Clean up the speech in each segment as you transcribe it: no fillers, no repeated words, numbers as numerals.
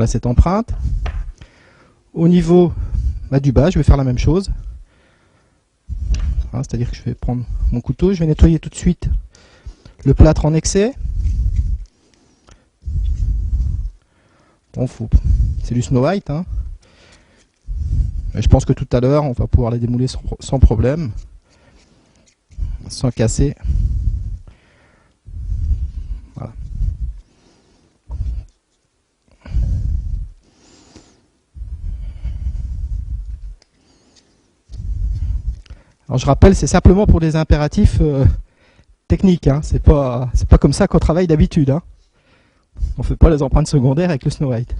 Voilà cette empreinte. Au niveau du bas, je vais faire la même chose. Voilà, c'est-à-dire que je vais prendre mon couteau, je vais nettoyer tout de suite le plâtre en excès. Bon, c'est du Snow White, hein. Mais je pense que tout à l'heure, on va pouvoir les démouler sans problème, sans casser. Voilà. Alors je rappelle, c'est simplement pour des impératifs techniques, hein. C'est pas comme ça qu'on travaille d'habitude, hein. On fait pas les empreintes secondaires avec le Snow White.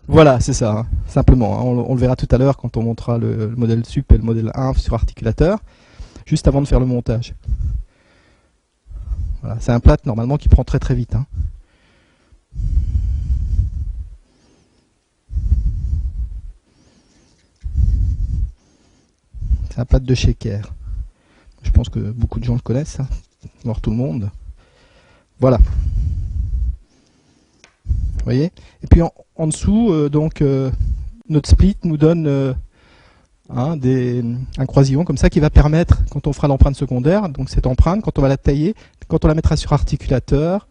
Voilà, c'est ça, hein, simplement. Hein, on le verra tout à l'heure quand on montrera le modèle SUP et le modèle INF sur articulateur, juste avant de faire le montage. Voilà, c'est un plâtre normalement qui prend très très vite, hein. C'est un plâtre de chez Kerr. Je pense que beaucoup de gens le connaissent, hein, voire tout le monde. Voilà. Vous voyez. Et puis en dessous, notre split nous donne un croisillon comme ça qui va permettre, quand on fera l'empreinte secondaire, donc cette empreinte, quand on va la tailler, quand on la mettra sur articulateur,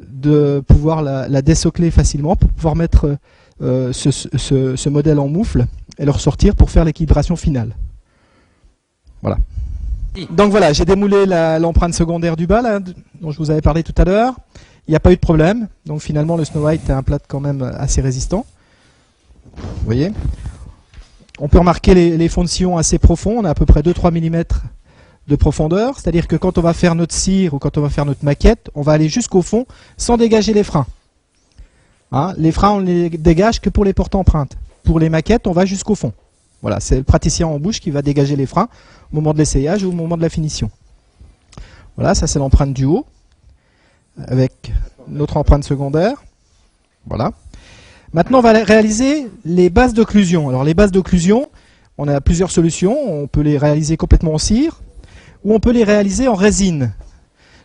de pouvoir la désocler facilement pour pouvoir mettre ce modèle en moufle et le ressortir pour faire l'équilibration finale. Voilà. Donc voilà, j'ai démoulé l'empreinte secondaire du bas, là, dont je vous avais parlé tout à l'heure. Il n'y a pas eu de problème, donc finalement le Snow White est un plâtre quand même assez résistant. Vous voyez. On peut remarquer les fonds de sillon assez profonds, on a à peu près 2-3 mm de profondeur, c'est-à-dire que quand on va faire notre cire ou quand on va faire notre maquette, on va aller jusqu'au fond sans dégager les freins. Hein, les freins on les dégage que pour les porte-empreintes. Pour les maquettes, on va jusqu'au fond. Voilà, c'est le praticien en bouche qui va dégager les freins au moment de l'essayage ou au moment de la finition. Voilà, ça c'est l'empreinte du haut, avec notre empreinte secondaire. Voilà. Maintenant, on va réaliser les bases d'occlusion. Alors, les bases d'occlusion, on a plusieurs solutions. On peut les réaliser complètement en cire, ou on peut les réaliser en résine.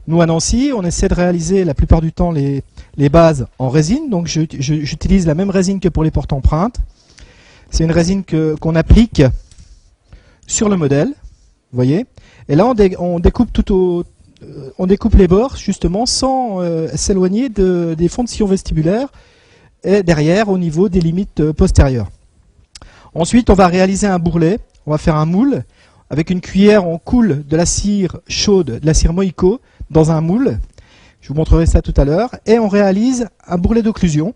Nous, à Nancy, on essaie de réaliser la plupart du temps les bases en résine. Donc, j'utilise la même résine que pour les porte-empreintes. C'est une résine qu'on applique sur le modèle. Vous voyez. Et là, on découpe on découpe les bords justement sans s'éloigner des fonds de sillon vestibulaires et derrière au niveau des limites postérieures. Ensuite, on va réaliser un bourrelet. On va faire un moule. Avec une cuillère, on coule de la cire chaude, de la cire Moïco, dans un moule. Je vous montrerai ça tout à l'heure. Et on réalise un bourrelet d'occlusion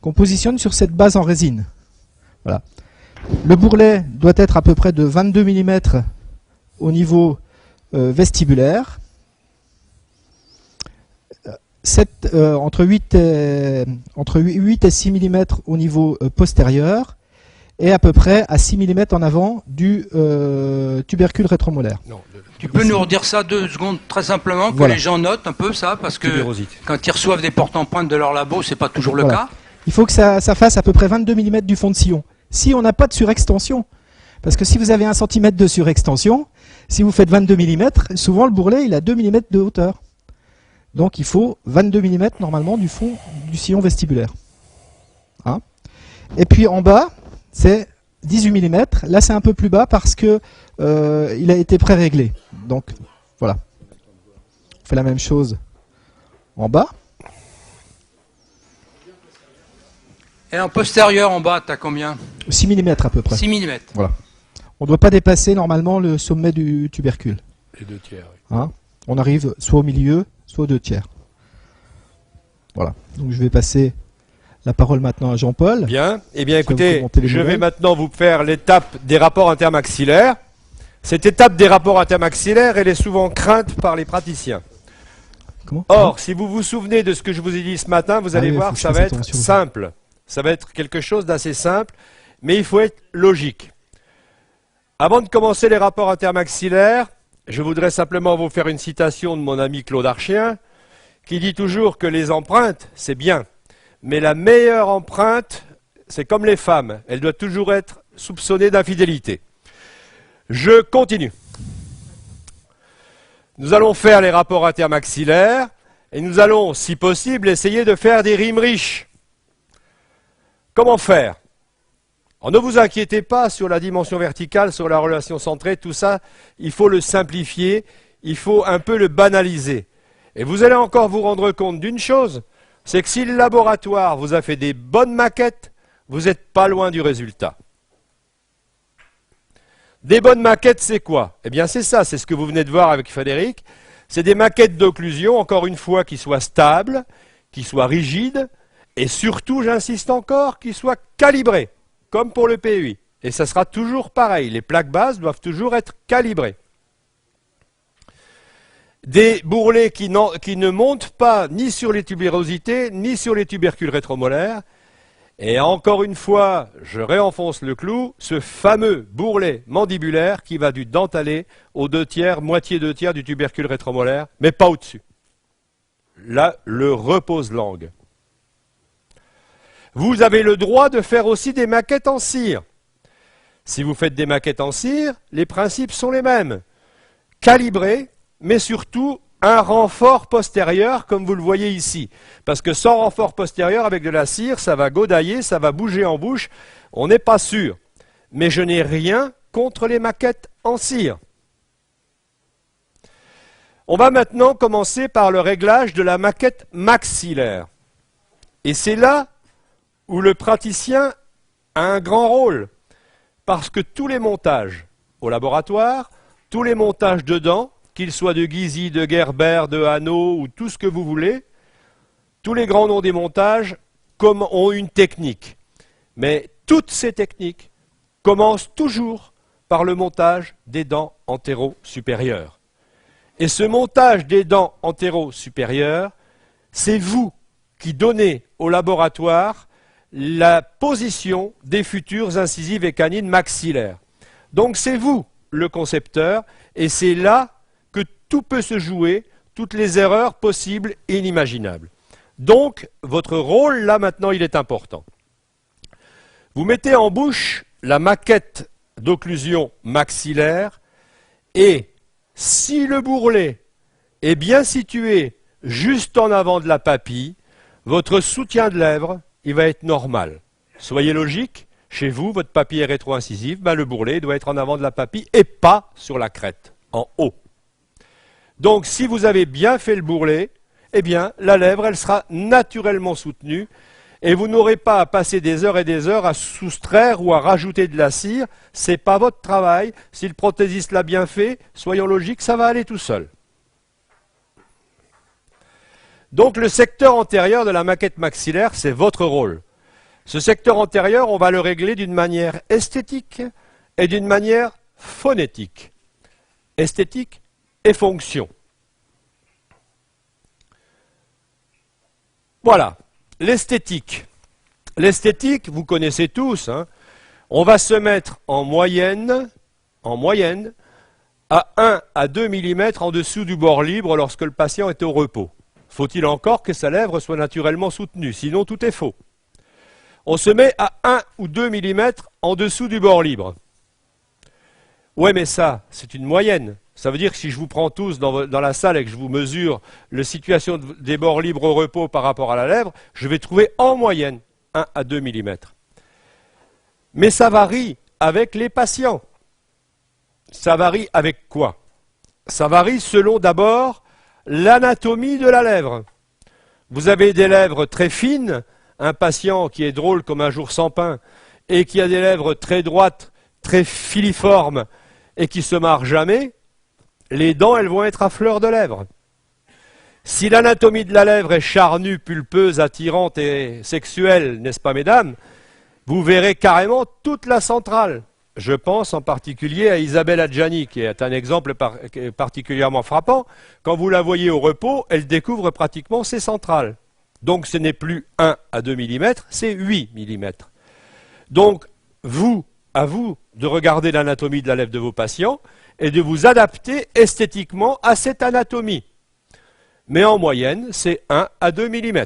qu'on positionne sur cette base en résine. Voilà. Le bourrelet doit être à peu près de 22 mm au vestibulaire. Entre 8 et 6 mm au niveau postérieur et à peu près à 6 mm en avant du tubercule rétromolaire. Non, tu peux nous redire ça 2 secondes très simplement, que voilà. Les gens notent un peu ça, parce que Tubérosite. quand ils reçoivent des porte-empreintes de leur labo, c'est pas toujours le Voilà. cas. Il faut que ça fasse à peu près 22 mm du fond de sillon. Si on n'a pas de surextension, parce que si vous avez 1 cm de surextension, si vous faites 22 mm, souvent le bourrelet il a 2 mm de hauteur. Donc il faut 22 mm normalement du fond du sillon vestibulaire. Hein, et puis en bas, c'est 18 mm. Là c'est un peu plus bas parce que il a été pré-réglé. Donc voilà. On fait la même chose en bas. Et en postérieur, en bas, tu as combien? 6 mm à peu près. 6 mm. Voilà. On ne doit pas dépasser normalement le sommet du tubercule. Les 2 tiers. Oui. Hein, on arrive soit au milieu, soit aux 2 tiers. Voilà. Donc je vais passer la parole maintenant à Jean-Paul. Bien. Eh bien, Je vais écoutez, vous commenter les je vais modèles. maintenant vous faire l'étape des rapports intermaxillaires. Cette étape des rapports intermaxillaires, elle est souvent crainte par les praticiens. Comment? Or, si vous vous souvenez de ce que je vous ai dit ce matin, vous allez oui, voir faut que que ça je va fasse être attention. simple. Ça va être quelque chose d'assez simple, mais il faut être logique. Avant de commencer les rapports intermaxillaires, je voudrais simplement vous faire une citation de mon ami Claude Archien, qui dit toujours que les empreintes, c'est bien, mais la meilleure empreinte, c'est comme les femmes, elle doit toujours être soupçonnée d'infidélité. Je continue. Nous allons faire les rapports intermaxillaires, et nous allons, si possible, essayer de faire des rimes riches. Comment faire? Alors, ne vous inquiétez pas sur la dimension verticale, sur la relation centrée, tout ça, il faut le simplifier, il faut un peu le banaliser. Et vous allez encore vous rendre compte d'une chose, c'est que si le laboratoire vous a fait des bonnes maquettes, vous n'êtes pas loin du résultat. Des bonnes maquettes, c'est quoi? Eh bien c'est ça, c'est ce que vous venez de voir avec Frédéric. C'est des maquettes d'occlusion, encore une fois, qui soient stables, qui soient rigides, et surtout, j'insiste encore, qui soient calibrées, comme pour le PEI. Et ça sera toujours pareil, les plaques bases doivent toujours être calibrées. Des bourrelets qui ne montent pas ni sur les tubérosités, ni sur les tubercules rétromolaires. Et encore une fois, je réenfonce le clou, ce fameux bourrelet mandibulaire qui va du dentalé aux 2/3, moitié 2/3 du tubercule rétromolaire, mais pas au-dessus. Là, le repose-langue. Vous avez le droit de faire aussi des maquettes en cire. Si vous faites des maquettes en cire, les principes sont les mêmes. Calibrés, mais surtout un renfort postérieur, comme vous le voyez ici. Parce que sans renfort postérieur, avec de la cire, ça va godailler, ça va bouger en bouche, on n'est pas sûr. Mais je n'ai rien contre les maquettes en cire. On va maintenant commencer par le réglage de la maquette maxillaire. Et c'est là où le praticien a un grand rôle. Parce que tous les montages au laboratoire, tous les montages de dents, qu'ils soient de Gysi, de Gerber, de Hano ou tout ce que vous voulez, tous les grands noms des montages ont une technique. Mais toutes ces techniques commencent toujours par le montage des dents antéro-supérieures. Et ce montage des dents antéro-supérieures, c'est vous qui donnez au laboratoire la position des futures incisives et canines maxillaires. Donc c'est vous le concepteur, et c'est là que tout peut se jouer, toutes les erreurs possibles et inimaginables. Donc, votre rôle, là, maintenant, il est important. Vous mettez en bouche la maquette d'occlusion maxillaire, et si le bourrelet est bien situé juste en avant de la papille, votre soutien de lèvre, il va être normal. Soyez logique, chez vous, votre papille est rétro-incisive, ben le bourrelet doit être en avant de la papille et pas sur la crête, en haut. Donc, si vous avez bien fait le bourrelet, eh bien, la lèvre, elle sera naturellement soutenue et vous n'aurez pas à passer des heures et des heures à soustraire ou à rajouter de la cire. Ce n'est pas votre travail. Si le prothésiste l'a bien fait, soyons logiques, ça va aller tout seul. Donc, le secteur antérieur de la maquette maxillaire, c'est votre rôle. Ce secteur antérieur, on va le régler d'une manière esthétique et d'une manière phonétique. Esthétique et fonction. Voilà, l'esthétique. L'esthétique, vous connaissez tous, hein. On va se mettre en moyenne, à 1 à 2 mm en dessous du bord libre lorsque le patient est au repos. Faut-il encore que sa lèvre soit naturellement soutenue, sinon tout est faux. On se met à 1 ou 2 mm en dessous du bord libre. Ouais, mais ça, c'est une moyenne. Ça veut dire que si je vous prends tous dans la salle et que je vous mesure la situation des bords libres au repos par rapport à la lèvre, je vais trouver en moyenne 1 à 2 mm. Mais ça varie avec les patients. Ça varie avec quoi? Ça varie selon d'abord l'anatomie de la lèvre. Vous avez des lèvres très fines, un patient qui est drôle comme un jour sans pain, et qui a des lèvres très droites, très filiformes, et qui se marrent jamais, les dents, elles vont être à fleur de lèvre. Si l'anatomie de la lèvre est charnue, pulpeuse, attirante et sexuelle, n'est-ce pas, mesdames, vous verrez carrément toute la centrale. Je pense en particulier à Isabelle Adjani, qui est un exemple particulièrement frappant. Quand vous la voyez au repos, elle découvre pratiquement ses centrales. Donc ce n'est plus 1 à 2 mm, c'est 8 mm. Donc, à vous de regarder l'anatomie de la lèvre de vos patients, et de vous adapter esthétiquement à cette anatomie. Mais en moyenne, c'est 1 à 2 mm.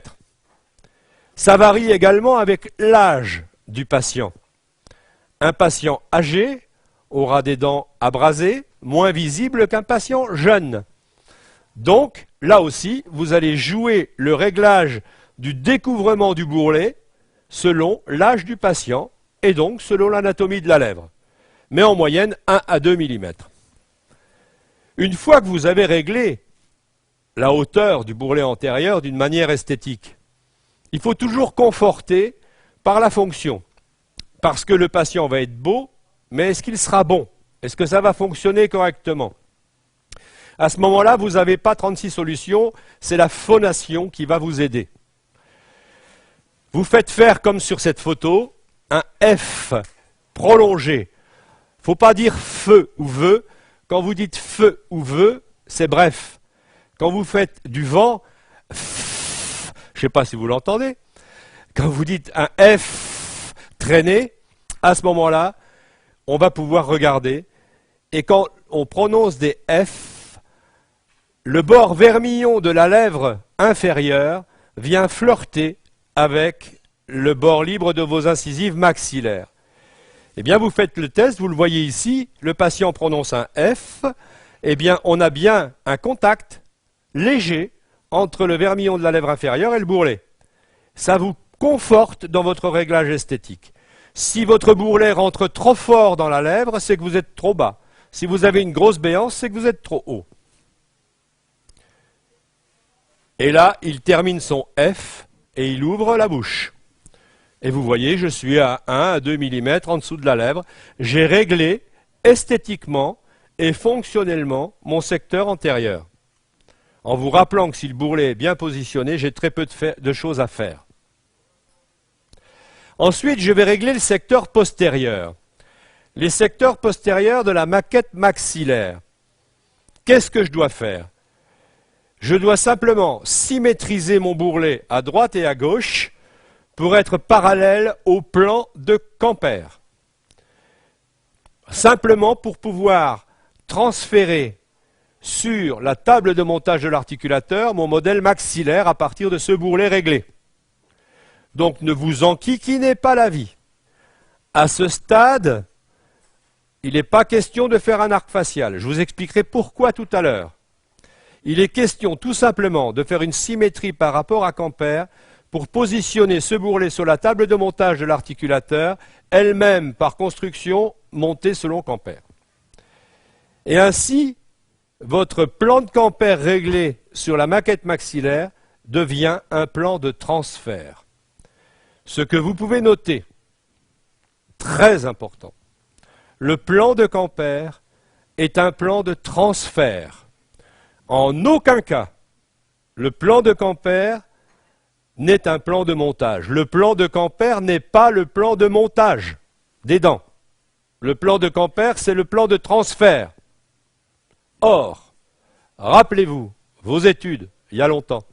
Ça varie également avec l'âge du patient. Un patient âgé aura des dents abrasées, moins visibles qu'un patient jeune. Donc, là aussi, vous allez jouer le réglage du découvrement du bourrelet selon l'âge du patient et donc selon l'anatomie de la lèvre. Mais en moyenne, 1 à 2 mm. Une fois que vous avez réglé la hauteur du bourrelet antérieur d'une manière esthétique, il faut toujours conforter par la fonction. Parce que le patient va être beau, mais est-ce qu'il sera bon? Est-ce que ça va fonctionner correctement? À ce moment-là, vous n'avez pas 36 solutions, c'est la phonation qui va vous aider. Vous faites faire, comme sur cette photo, un F prolongé. Il ne faut pas dire feu ou veu. Quand vous dites feu ou veu, c'est bref. Quand vous faites du vent, je ne sais pas si vous l'entendez, quand vous dites un F traîné, à ce moment-là, on va pouvoir regarder. Et quand on prononce des F, le bord vermillon de la lèvre inférieure vient flirter avec le bord libre de vos incisives maxillaires. Eh bien, vous faites le test, vous le voyez ici, le patient prononce un F, eh bien, on a bien un contact léger entre le vermillon de la lèvre inférieure et le bourrelet. Ça vous conforte dans votre réglage esthétique. Si votre bourrelet rentre trop fort dans la lèvre, c'est que vous êtes trop bas. Si vous avez une grosse béance, c'est que vous êtes trop haut. Et là, il termine son F et il ouvre la bouche. Et vous voyez, je suis à 1 à 2 mm en dessous de la lèvre. J'ai réglé esthétiquement et fonctionnellement mon secteur antérieur. En vous rappelant que si le bourrelet est bien positionné, j'ai très peu de choses à faire. Ensuite, je vais régler le secteur postérieur. Les secteurs postérieurs de la maquette maxillaire. Qu'est-ce que je dois faire? Je dois simplement symétriser mon bourrelet à droite et à gauche pour être parallèle au plan de Camper. Simplement pour pouvoir transférer sur la table de montage de l'articulateur mon modèle maxillaire à partir de ce bourrelet réglé. Donc ne vous enquiquinez pas la vie. À ce stade, il n'est pas question de faire un arc facial. Je vous expliquerai pourquoi tout à l'heure. Il est question tout simplement de faire une symétrie par rapport à Camper pour positionner ce bourrelet sur la table de montage de l'articulateur, elle-même par construction montée selon Camper. Et ainsi, votre plan de Camper réglé sur la maquette maxillaire devient un plan de transfert. Ce que vous pouvez noter, très important, le plan de Camper est un plan de transfert. En aucun cas, le plan de Camper n'est un plan de montage. Le plan de Camper n'est pas le plan de montage des dents. Le plan de Camper, c'est le plan de transfert. Or, rappelez-vous, vos études, il y a longtemps,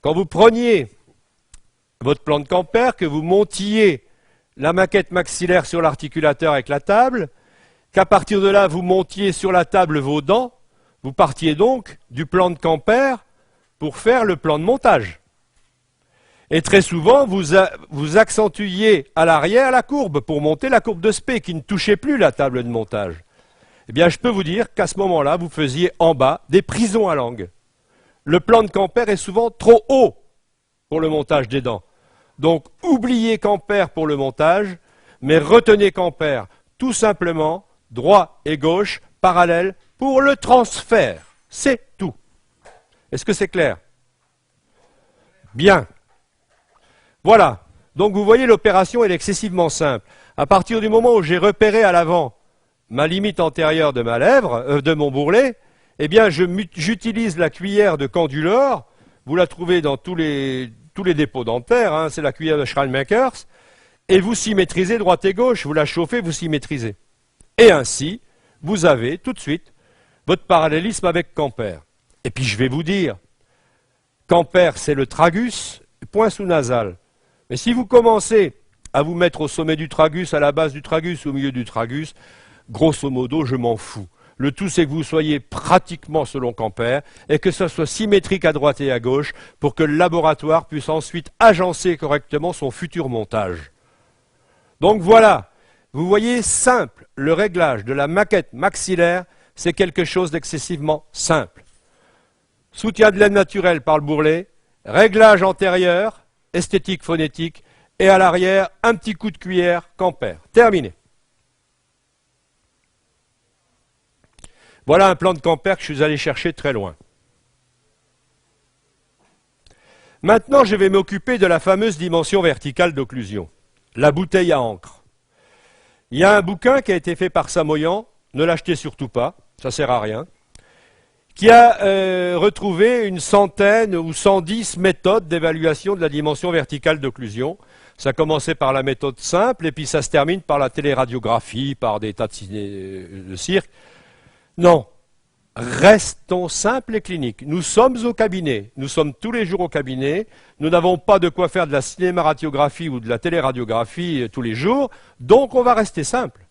quand vous preniez votre plan de Camper, que vous montiez la maquette maxillaire sur l'articulateur avec la table, qu'à partir de là, vous montiez sur la table vos dents, vous partiez donc du plan de Camper pour faire le plan de montage. Et très souvent, vous accentuiez à l'arrière la courbe pour monter la courbe de Spey qui ne touchait plus la table de montage. Eh bien, je peux vous dire qu'à ce moment-là, vous faisiez en bas des prisons à langue. Le plan de Camper est souvent trop haut pour le montage des dents. Donc, oubliez Camper pour le montage, mais retenez Camper tout simplement, droit et gauche, parallèle, pour le transfert. C'est tout. Est-ce que c'est clair? Bien. Voilà. Donc, vous voyez, l'opération est excessivement simple. À partir du moment où j'ai repéré à l'avant ma limite antérieure de ma lèvre, de mon bourrelet, eh bien, j'utilise la cuillère de Candelore. Vous la trouvez dans tous les dépôts dentaires, hein, c'est la cuillère de Schrailmakers, et vous symétrisez droite et gauche, vous la chauffez, vous symétrisez. Et ainsi, vous avez tout de suite votre parallélisme avec Camper. Et puis je vais vous dire, Camper c'est le tragus, point sous-nasal. Mais si vous commencez à vous mettre au sommet du tragus, à la base du tragus, au milieu du tragus, grosso modo, je m'en fous. Le tout, c'est que vous soyez pratiquement selon qu'ampère et que ce soit symétrique à droite et à gauche pour que le laboratoire puisse ensuite agencer correctement son futur montage. Donc voilà, vous voyez, simple, le réglage de la maquette maxillaire, c'est quelque chose d'excessivement simple. Soutien de l'aide naturelle par le bourrelet, réglage antérieur, esthétique phonétique, et à l'arrière, un petit coup de cuillère qu'ampère. Terminé. Voilà un plan de qu'ampère que je suis allé chercher très loin. Maintenant, je vais m'occuper de la fameuse dimension verticale d'occlusion, la bouteille à encre. Il y a un bouquin qui a été fait par Samoyan, ne l'achetez surtout pas, ça ne sert à rien, qui a retrouvé une centaine ou 110 méthodes d'évaluation de la dimension verticale d'occlusion. Ça commençait par la méthode simple et puis ça se termine par la téléradiographie, par des tas de cirques. Non, restons simples et cliniques. Nous sommes au cabinet, nous sommes tous les jours au cabinet, nous n'avons pas de quoi faire de la cinémaradiographie ou de la téléradiographie tous les jours, donc on va rester simple.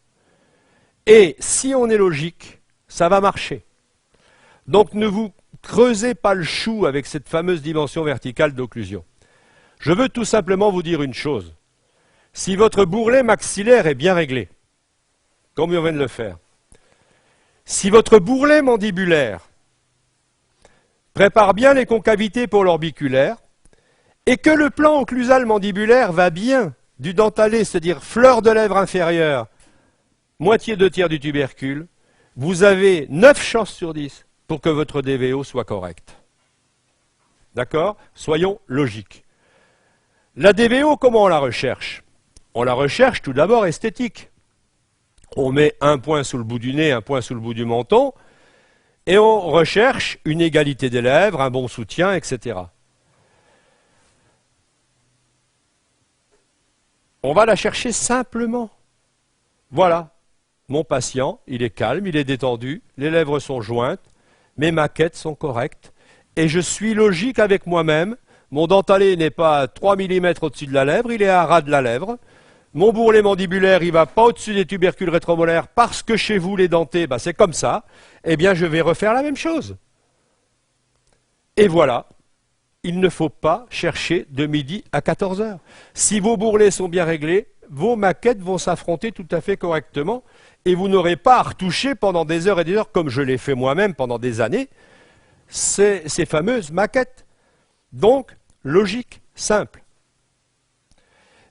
Et si on est logique, ça va marcher. Donc ne vous creusez pas le chou avec cette fameuse dimension verticale d'occlusion. Je veux tout simplement vous dire une chose. Si votre bourrelet maxillaire est bien réglé, comme on vient de le faire, si votre bourrelet mandibulaire prépare bien les concavités pour l'orbiculaire, et que le plan occlusal mandibulaire va bien du dentalé, c'est-à-dire fleur de lèvre inférieure, moitié 2/3 du tubercule, vous avez 9 chances sur 10 pour que votre DVO soit correct. D'accord? Soyons logiques. La DVO, comment on la recherche? On la recherche tout d'abord esthétique. On met un point sous le bout du nez, un point sous le bout du menton, et on recherche une égalité des lèvres, un bon soutien, etc. On va la chercher simplement. Voilà, mon patient, il est calme, il est détendu, les lèvres sont jointes, mes maquettes sont correctes, et je suis logique avec moi-même. Mon dentalé n'est pas à 3 mm au-dessus de la lèvre, il est à ras de la lèvre. Mon bourrelet mandibulaire, il ne va pas au-dessus des tubercules rétromolaires parce que chez vous, les dentés, bah, c'est comme ça. Eh bien, je vais refaire la même chose. Et voilà, il ne faut pas chercher de midi à 14 heures. Si vos bourrelets sont bien réglés, vos maquettes vont s'affronter tout à fait correctement et vous n'aurez pas à retoucher pendant des heures et des heures, comme je l'ai fait moi-même pendant des années, ces fameuses maquettes. Donc, logique, simple.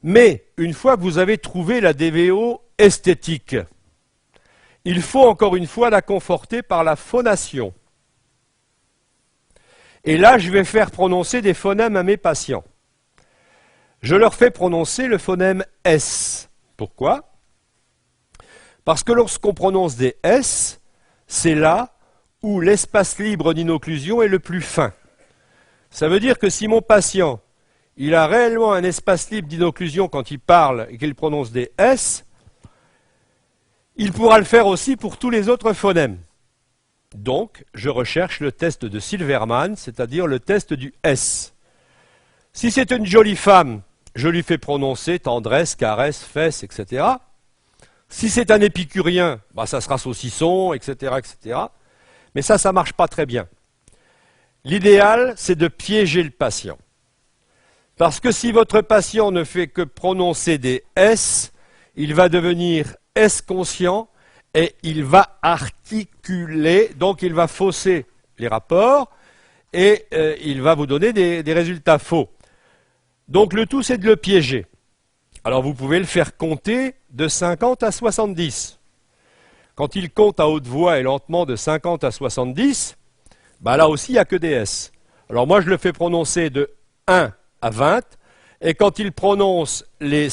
Mais, une fois que vous avez trouvé la DVO esthétique, il faut encore une fois la conforter par la phonation. Et là, je vais faire prononcer des phonèmes à mes patients. Je leur fais prononcer le phonème S. Pourquoi? Parce que lorsqu'on prononce des S, c'est là où l'espace libre d'inocclusion est le plus fin. Ça veut dire que si mon patient, il a réellement un espace libre d'inocclusion quand il parle et qu'il prononce des S, il pourra le faire aussi pour tous les autres phonèmes. Donc, je recherche le test de Silverman, c'est-à-dire le test du S. Si c'est une jolie femme, je lui fais prononcer tendresse, caresse, fesse, etc. Si c'est un épicurien, bah, ça sera saucisson, etc., etc. Mais ça ne marche pas très bien. L'idéal, c'est de piéger le patient. Parce que si votre patient ne fait que prononcer des S, il va devenir S-conscient et il va articuler, donc il va fausser les rapports et il va vous donner des résultats faux. Donc le tout, c'est de le piéger. Alors vous pouvez le faire compter de 50 à 70. Quand il compte à haute voix et lentement de 50 à 70, bah là aussi, il n'y a que des S. Alors moi, je le fais prononcer de 1 à 20, et quand il prononce les